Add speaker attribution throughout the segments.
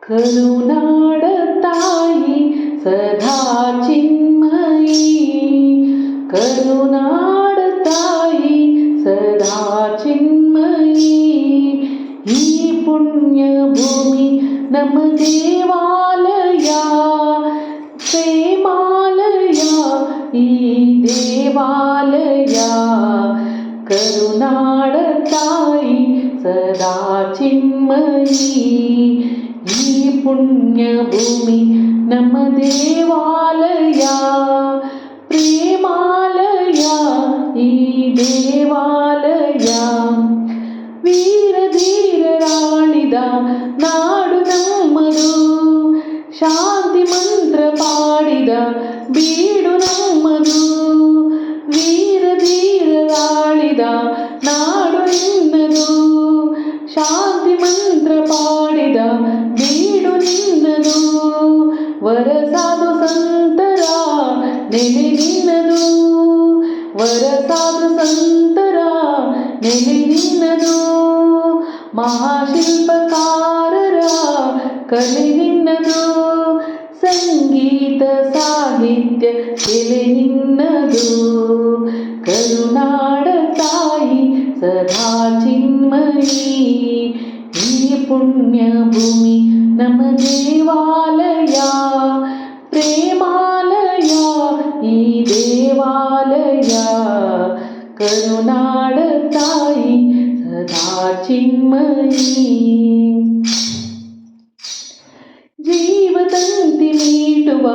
Speaker 1: ಕರುನಾಡ ತಾಯಿ ಸದಾ ಚಿನ್ಮಯಿ, ಕರುನಾಡ ತಾಯಿ ಸದಾ ಚಿನ್ಮಯಿ. ಈ ಪುಣ್ಯ ಭೂಮಿ ನಮ್ಮ ದೇವಾಲಯ, ಪ್ರೇಮಾಲಯ ಈ ದೇವಾಲಯ. ಕರುನಾಡ ತಾಯಿ ಸದಾ ಚಿನ್ಮಯಿ, ಈ ಪುಣ್ಯ ಭೂಮಿ ನಮ್ಮ ದೇವಾಲಯ, ಪ್ರೇಮಾಲಯ ಈ ದೇವಾಲಯ. ವೀರ ಧೀರರಾಳಿದ ನಾಡು ನಮ್ಮದು, ಶಾಂತಿ ಮಂತ್ರ ಪಾಡಿದ ಬೀಡು ನಮ್ಮದು. ವೀರ ಧೀರರಾಳಿದ ನಾಡು ನಿನ್ನದು, ಶಾಂತಿ ಮಂತ್ರ ಪಾಡಿದ ಬೀಡು ನಿನ್ನದು. ವರಸಾಧು ಸಂತರ ನೆಲೆ ನಿನ್ನದು, ವರಸಾಧು ಸಂತರ ನೆಲೆ ನಿನ್ನದು. ಮಹಾಶಿಲ್ಪಕಾರರ ಕಲೆ ನಿನ್ನದು, ಸಂಗೀತ ಸಾಹಿತ್ಯ ಎಲೆ ನಿನ್ನದು. ಕರುನಾಡ ತಾಯಿ ಸದಾ ಚಿನ್ಮಯಿ, ಈ ಪುಣ್ಯ ಭೂಮಿ ನಮ್ಮ ದೇವಾಲಯ, ಪ್ರೇಮಾಲಯ ಈ ದೇವಾಲಯ. ಕರುನಾಡ ತಾಯಿ ಸದಾ ಚಿನ್ಮಯಿ. ಜೀವತಂತಿ ಮೀಟುವ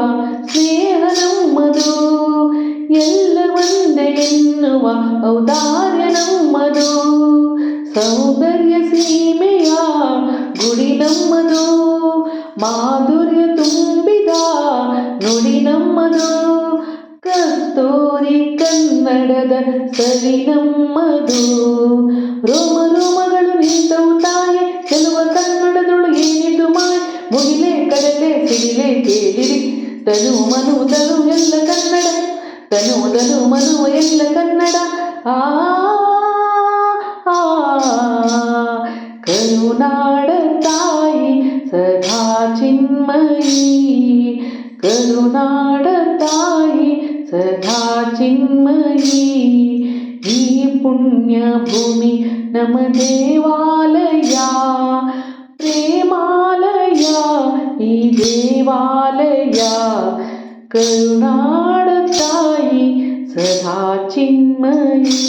Speaker 1: ಸ್ನೇಹ ನಮ್ಮದು, ಎಲ್ಲ ಒಂದೇ ಎನ್ನುವ ಔದಾರ್ಯ ನಮ್ಮದು. ಸೌಂದರ್ಯ ಸೀಮೆಯ ಗುಡಿ ನಮ್ಮದು, ಮಾಧುರ್ಯ ತುಂಬಿದ ನುಡಿ ನಮ್ಮದು. ಕಸ್ತೂರಿ ಕನ್ನಡದ ಸವಿ ನಮ್ಮದು, ರೋಮ ರೋಮಗಳು ನಿಂತವು ತಾಯೆ ಚೆಲುವ ಕನ್ನಡದೊಳು ಏನಿದು ಮಾಯ. ಮುಗಿಲೆ ಕಡಲೆ ಸಿಡಿಲೆ ಕೇಳಿರಿ, ತನು ಮನು ತನು ಎಲ್ಲ ಕನ್ನಡ, ತನು ತನು ಮನು ಎಲ್ಲ ಕನ್ನಡ. ಆ ಕರುನಾಡ ತಾಯಿ ಸದಾ ಚಿನ್ಮಯಿ, ಕರುನಾಡ ತಾಯಿ ಸದಾ ಚಿನ್ಮಯಿ. ಈ ಪುಣ್ಯ ಭೂಮಿ ನಮ್ಮ ದೇವಾಲಯ, ಪ್ರೇಮಾಲಯ ಈ ದೇವಾಲಯ. ಕರುನಾಡ ತಾಯಿ ಸದಾ ಚಿನ್ಮಯಿ.